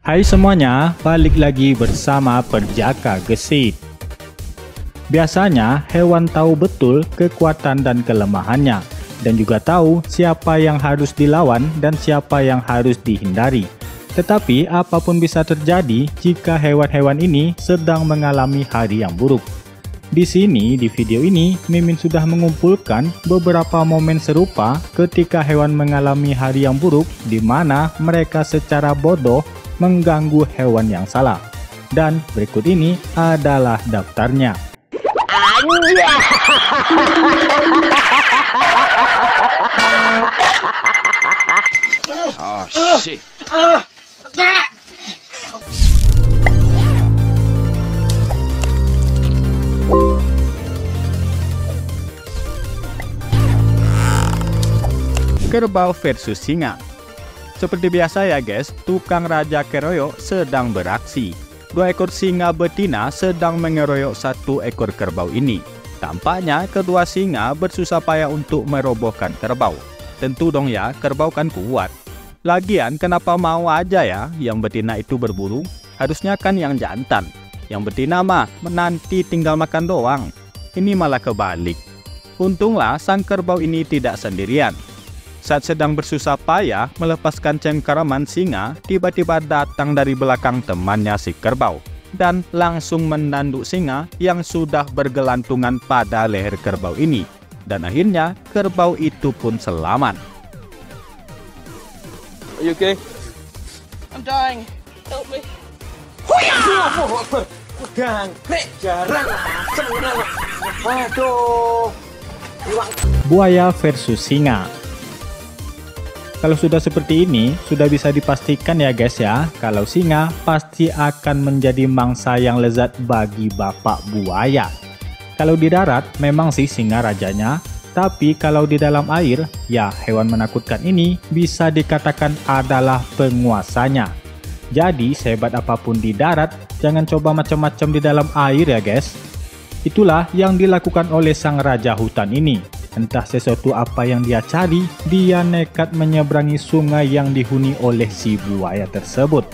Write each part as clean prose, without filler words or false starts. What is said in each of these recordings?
Hai semuanya, balik lagi bersama Perjaka Gesit. Biasanya hewan tahu betul kekuatan dan kelemahannya, dan juga tahu siapa yang harus dilawan dan siapa yang harus dihindari. Tetapi apapun bisa terjadi jika hewan-hewan ini sedang mengalami hari yang buruk. Di sini, di video ini, Mimin sudah mengumpulkan beberapa momen serupa ketika hewan mengalami hari yang buruk di mana mereka secara bodoh mengganggu hewan yang salah. Dan berikut ini adalah daftarnya. Oh shit. Kerbau versus singa. Seperti biasa ya guys, tukang raja keroyok sedang beraksi. 2 ekor singa betina sedang mengeroyok 1 ekor kerbau ini. Tampaknya kedua singa bersusah payah untuk merobohkan kerbau. Tentu dong ya, kerbau kan kuat. Lagian kenapa mau aja ya yang betina itu berburu? Harusnya kan yang jantan. Yang betina mah menanti tinggal makan doang. Ini malah kebalik. Untunglah sang kerbau ini tidak sendirian. Saat sedang bersusah payah melepaskan cengkeraman singa, tiba-tiba datang dari belakang temannya si kerbau dan langsung menanduk singa yang sudah bergelantungan pada leher kerbau ini. Dan akhirnya kerbau itu pun selamat. Are you okay? I'm dying. Help me. Buaya versus singa. Kalau sudah seperti ini, sudah bisa dipastikan ya guys ya, kalau singa pasti akan menjadi mangsa yang lezat bagi bapak buaya. Kalau di darat, memang sih singa rajanya, tapi kalau di dalam air, ya hewan menakutkan ini bisa dikatakan adalah penguasanya. Jadi, sehebat apapun di darat, jangan coba macam-macam di dalam air ya guys. Itulah yang dilakukan oleh sang raja hutan ini. Entah sesuatu apa yang dia cari, dia nekat menyeberangi sungai yang dihuni oleh si buaya tersebut.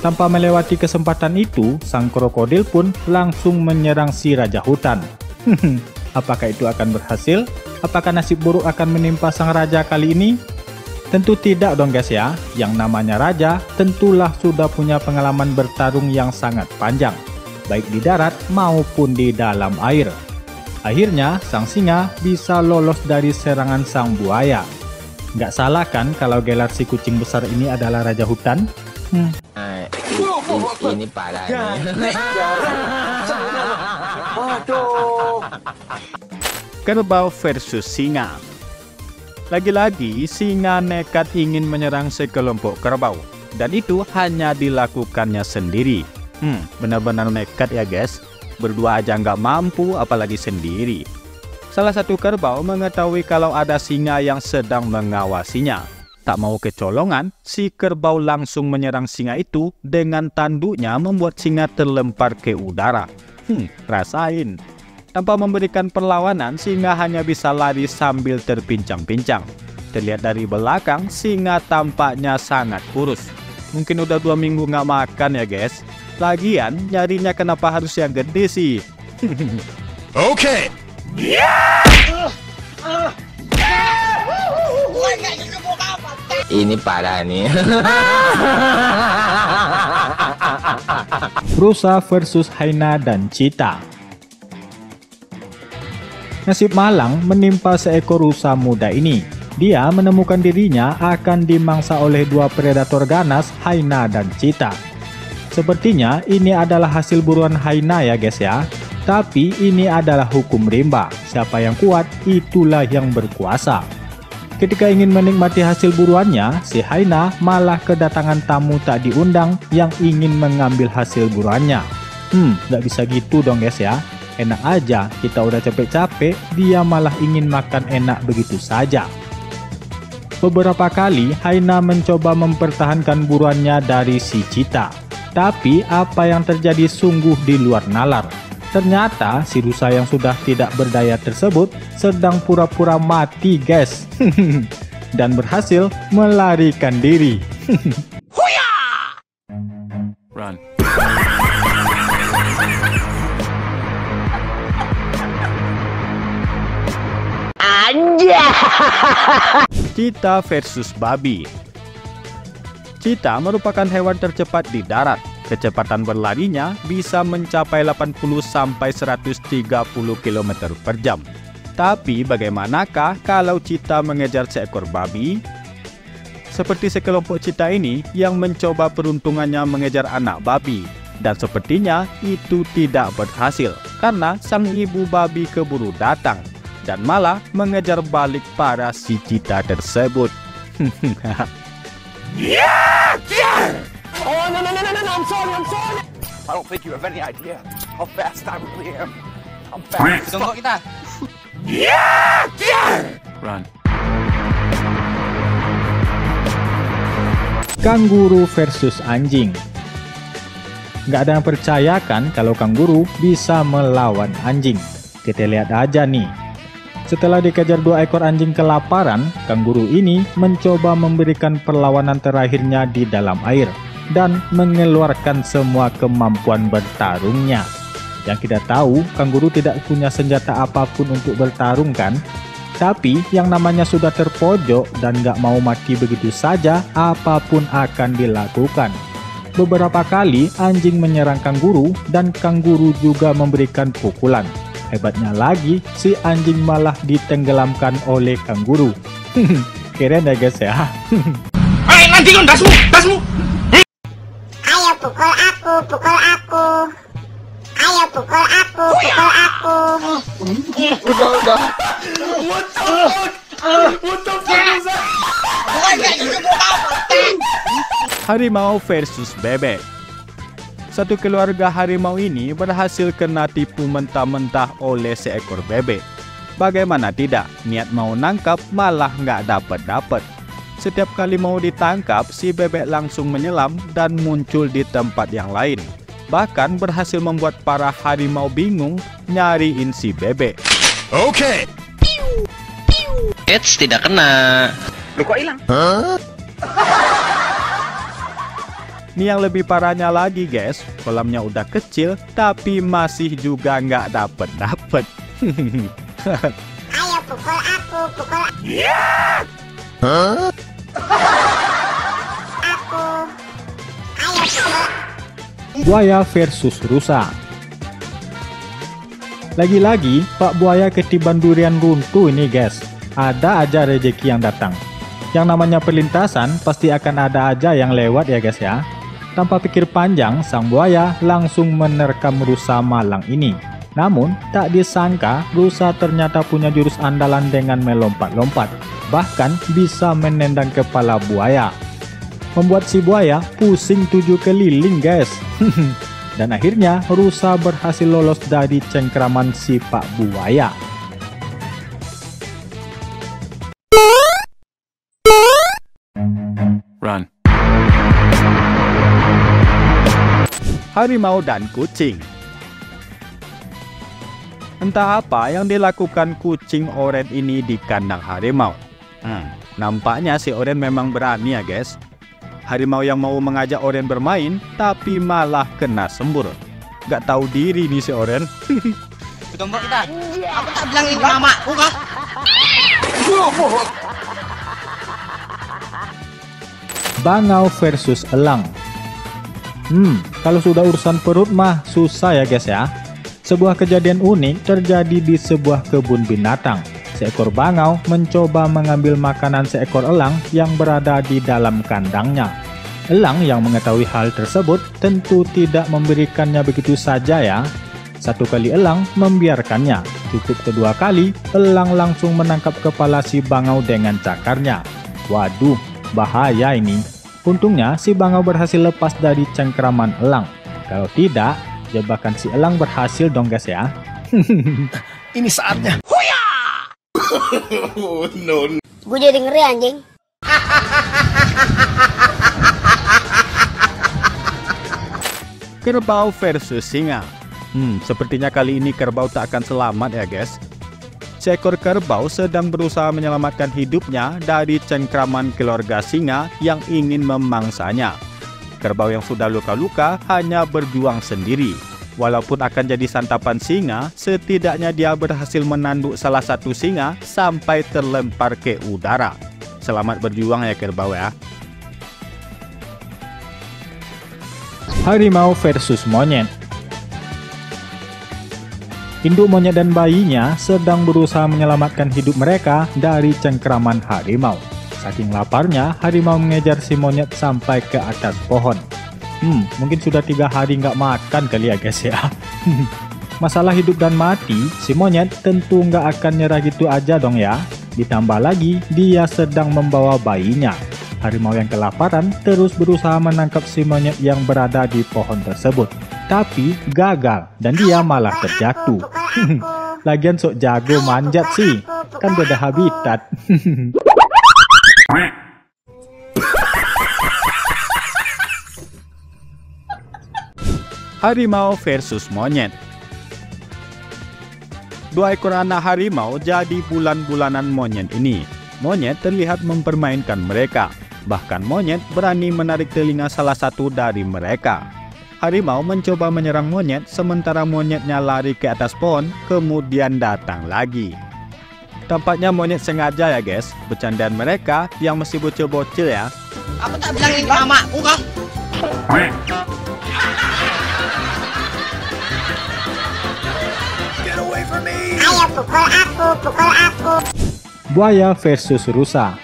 Tanpa melewati kesempatan itu, sang krokodil pun langsung menyerang si raja hutan. Apakah itu akan berhasil? Apakah nasib buruk akan menimpa sang raja kali ini? Tentu tidak dong guys ya. Yang namanya raja tentulah sudah punya pengalaman bertarung yang sangat panjang, baik di darat maupun di dalam air. Akhirnya, sang singa bisa lolos dari serangan sang buaya. Nggak salah kan kalau gelar si kucing besar ini adalah raja hutan? Ini parah. Kerbau versus singa. Lagi-lagi, singa nekat ingin menyerang sekelompok kerbau. Dan itu hanya dilakukannya sendiri. Benar-benar nekat ya guys. Berdua aja nggak mampu, apalagi sendiri. Salah satu kerbau mengetahui kalau ada singa yang sedang mengawasinya. Tak mau kecolongan, si kerbau langsung menyerang singa itu dengan tanduknya membuat singa terlempar ke udara. Rasain. Tanpa memberikan perlawanan, singa hanya bisa lari sambil terpincang-pincang. Terlihat dari belakang, singa tampaknya sangat kurus. Mungkin udah 2 minggu nggak makan ya guys. Lagian, nyarinya kenapa harus yang gede sih? Okay. Ini parah nih. Rusa versus hyena dan cheetah. Nasib malang menimpa seekor rusa muda ini. Dia menemukan dirinya akan dimangsa oleh 2 predator ganas, hyena dan cheetah. Sepertinya ini adalah hasil buruan hyena ya guys ya. Tapi ini adalah hukum rimba. Siapa yang kuat, itulah yang berkuasa. Ketika ingin menikmati hasil buruannya, si hyena malah kedatangan tamu tak diundang yang ingin mengambil hasil buruannya. Nggak bisa gitu dong guys ya. Enak aja, kita udah capek-capek, dia malah ingin makan enak begitu saja. Beberapa kali, hyena mencoba mempertahankan buruannya dari si cheetah. Tapi apa yang terjadi sungguh di luar nalar. Ternyata si rusa yang sudah tidak berdaya tersebut sedang pura-pura mati guys. Dan berhasil melarikan diri. Cheetah versus babi. Cheetah merupakan hewan tercepat di darat. Kecepatan berlarinya bisa mencapai 80-130 km per jam. Tapi bagaimanakah kalau cheetah mengejar seekor babi? Seperti sekelompok cheetah ini yang mencoba peruntungannya mengejar anak babi. Dan sepertinya itu tidak berhasil karena sang ibu babi keburu datang dan malah mengejar balik para si cheetah tersebut. Oh, no, I'm sorry. I don't think you have any idea how fast I really am. I'm fast. Tunggu kita. Run. Kanguru versus anjing. Nggak ada yang percayakan kalau kanguru bisa melawan anjing. Kita lihat aja nih. Setelah dikejar 2 ekor anjing kelaparan, kanguru ini mencoba memberikan perlawanan terakhirnya di dalam air dan mengeluarkan semua kemampuan bertarungnya. Yang kita tahu, kanguru tidak punya senjata apapun untuk bertarung kan? Tapi yang namanya sudah terpojok dan nggak mau mati begitu saja, apapun akan dilakukan. Beberapa kali anjing menyerang kanguru dan kanguru juga memberikan pukulan. Hebatnya lagi, si anjing malah ditenggelamkan oleh kanguru. Keren ya guys ya. Hei, nanti kan dasmu. Ayo pukul aku. Ayo pukul aku. Udah. What the fuck is that? Harimau versus bebek. Satu keluarga harimau ini berhasil kena tipu mentah-mentah oleh seekor bebek. Bagaimana tidak, niat mau nangkap malah nggak dapet. Setiap kali mau ditangkap, si bebek langsung menyelam dan muncul di tempat yang lain. Bahkan berhasil membuat para harimau bingung nyariin si bebek. Okay. Eits, tidak kena. Lu kok hilang? Ini yang lebih parahnya lagi guys, kolamnya udah kecil tapi masih juga nggak dapet. Ayo pukul aku. Buaya versus rusa. Lagi-lagi Pak Buaya ketiban durian runtuh ini guys. Ada aja rezeki yang datang. Yang namanya perlintasan pasti akan ada aja yang lewat ya guys ya. Tanpa pikir panjang, sang buaya langsung menerkam rusa malang ini. Namun, tak disangka rusa ternyata punya jurus andalan dengan melompat-lompat. Bahkan bisa menendang kepala buaya. Membuat si buaya pusing 7 keliling guys. Dan akhirnya rusa berhasil lolos dari cengkraman si Pak Buaya. Run. Harimau dan kucing. Entah apa yang dilakukan kucing oren ini di kandang harimau. Nampaknya si oren memang berani ya guys. Harimau yang mau mengajak oren bermain tapi malah kena sembur. Gak tahu diri nih si oren. Tunggu kita. Aku tak bilang ini mamaku kah? Bangau versus elang. Kalau sudah urusan perut mah susah ya guys ya. Sebuah kejadian unik terjadi di sebuah kebun binatang. Seekor bangau mencoba mengambil makanan seekor elang yang berada di dalam kandangnya. Elang yang mengetahui hal tersebut tentu tidak memberikannya begitu saja ya. Satu kali elang membiarkannya. Cukup kedua kali, elang langsung menangkap kepala si bangau dengan cakarnya. Waduh, bahaya ini. Untungnya si bangau berhasil lepas dari cengkraman elang. Kalau tidak, jebakan si elang berhasil dong guys ya. Ini saatnya. No. Gue jadi ngeri anjing. Kerbau versus singa. Sepertinya kali ini kerbau tak akan selamat ya guys. Seekor kerbau sedang berusaha menyelamatkan hidupnya dari cengkraman keluarga singa yang ingin memangsanya. Kerbau yang sudah luka-luka hanya berjuang sendiri. Walaupun akan jadi santapan singa, setidaknya dia berhasil menanduk salah satu singa sampai terlempar ke udara. Selamat berjuang ya kerbau ya. Harimau versus monyet. Induk monyet dan bayinya sedang berusaha menyelamatkan hidup mereka dari cengkraman harimau. Saking laparnya, harimau mengejar si monyet sampai ke atas pohon. Mungkin sudah 3 hari nggak makan kali ya guys ya. Masalah hidup dan mati, si monyet tentu nggak akan nyerah gitu aja dong ya. Ditambah lagi, dia sedang membawa bayinya. Harimau yang kelaparan terus berusaha menangkap si monyet yang berada di pohon tersebut. Tapi gagal dan dia malah terjatuh. Lagian sok jago manjat sih, kan beda habitat. Harimau versus monyet. 2 ekor anak harimau jadi bulan-bulanan monyet ini. Monyet terlihat mempermainkan mereka. Bahkan monyet berani menarik telinga salah satu dari mereka. Harimau mencoba menyerang monyet, sementara monyetnya lari ke atas pohon, kemudian datang lagi. Tampaknya monyet sengaja ya guys, bercandaan mereka yang masih bocil-bocil ya. Aku tak bilang ini mamaku kah? Ayo pukul aku. Buaya versus rusa.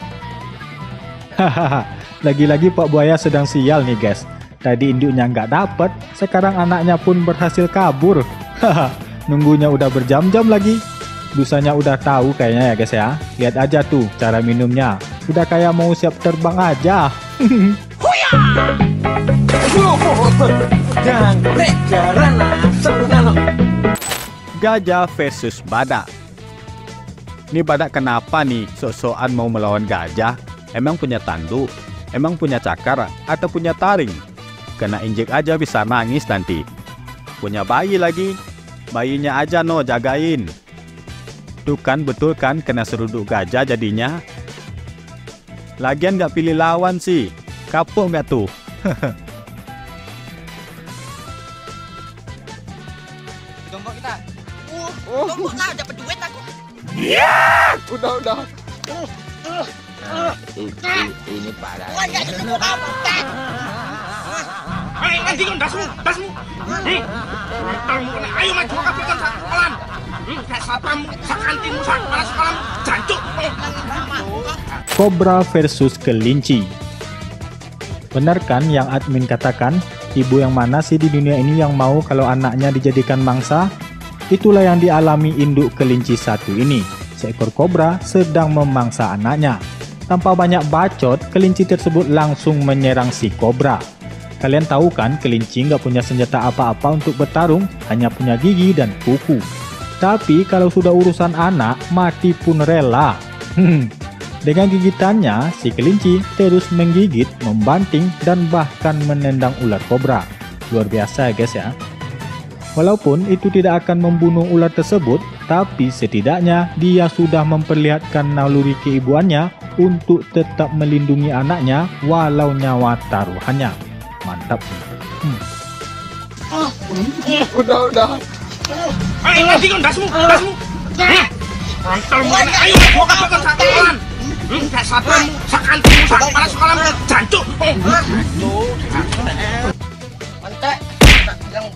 Hahaha, lagi-lagi Pak Buaya sedang sial nih guys. Tadi induknya nggak dapet, sekarang anaknya pun berhasil kabur. Haha, nunggunya udah berjam-jam lagi. Dusanya udah tahu kayaknya ya guys ya. Lihat aja tuh cara minumnya, udah kayak mau siap terbang aja. Gajah versus badak. Ini badak kenapa nih sok-sokan mau melawan gajah? Emang punya tanduk? Emang punya cakar? Atau punya taring? Kena injek aja bisa nangis nanti. Punya bayi lagi. Bayinya aja no jagain. Tuh kan betul kan kena seruduk gajah jadinya. Lagian nggak pilih lawan sih. Kapok nggak tuh? Jombok kita. Jombok lah, dapat duit aku. Udah. Ini parah. Wah, jadi ketemu kamu. Hei, anjing, dasmu. Ayo maju ke belakang sekolah. Kayak satpam, sakantimu, sakpalas sekolah, jancuk. Kobra versus kelinci. Benar kan yang admin katakan, ibu yang mana sih di dunia ini yang mau kalau anaknya dijadikan mangsa? Itulah yang dialami induk kelinci satu ini. Seekor kobra sedang memangsa anaknya. Tanpa banyak bacot, kelinci tersebut langsung menyerang si kobra. Kalian tahu kan kelinci nggak punya senjata apa-apa untuk bertarung, hanya punya gigi dan kuku. Tapi kalau sudah urusan anak, mati pun rela. Dengan gigitannya, si kelinci terus menggigit, membanting, dan bahkan menendang ular kobra. Luar biasa ya guys ya. Walaupun itu tidak akan membunuh ular tersebut, tapi setidaknya dia sudah memperlihatkan naluri keibuannya untuk tetap melindungi anaknya walau nyawa taruhannya. Mantap. Udah. Hei, anjing, dasmu. Mantel mana? Ayo maju ke belakang sekolah. Kayak satpam, sakantimu, sakpalas sekolah, jancuk. Mantek. Tak bilang.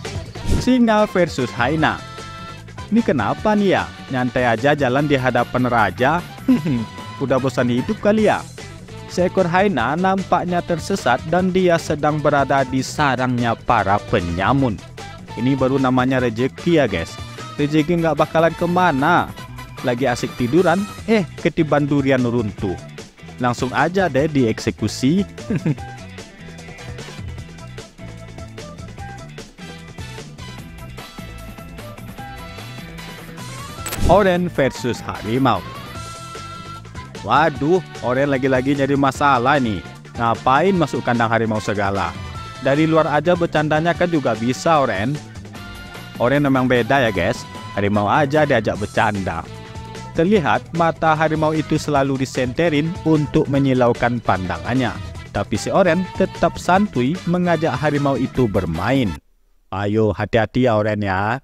Singa versus hyena. Ini kenapa nih ya? Nyantai aja jalan di hadapan raja? Udah bosan hidup kali ya? Seekor hyena nampaknya tersesat dan dia sedang berada di sarangnya para penyamun. Ini baru namanya rezeki ya guys. Rezeki nggak bakalan kemana. Lagi asik tiduran, ketiban durian runtuh. Langsung aja deh dieksekusi. Oren versus harimau. Waduh, Oren lagi-lagi nyari masalah nih. Ngapain masuk kandang harimau segala? Dari luar aja bercandanya kan juga bisa Oren. Oren memang beda ya guys. Harimau aja diajak bercanda. Terlihat mata harimau itu selalu disenterin untuk menyilaukan pandangannya. Tapi si Oren tetap santuy mengajak harimau itu bermain. Ayo hati-hati ya Oren ya.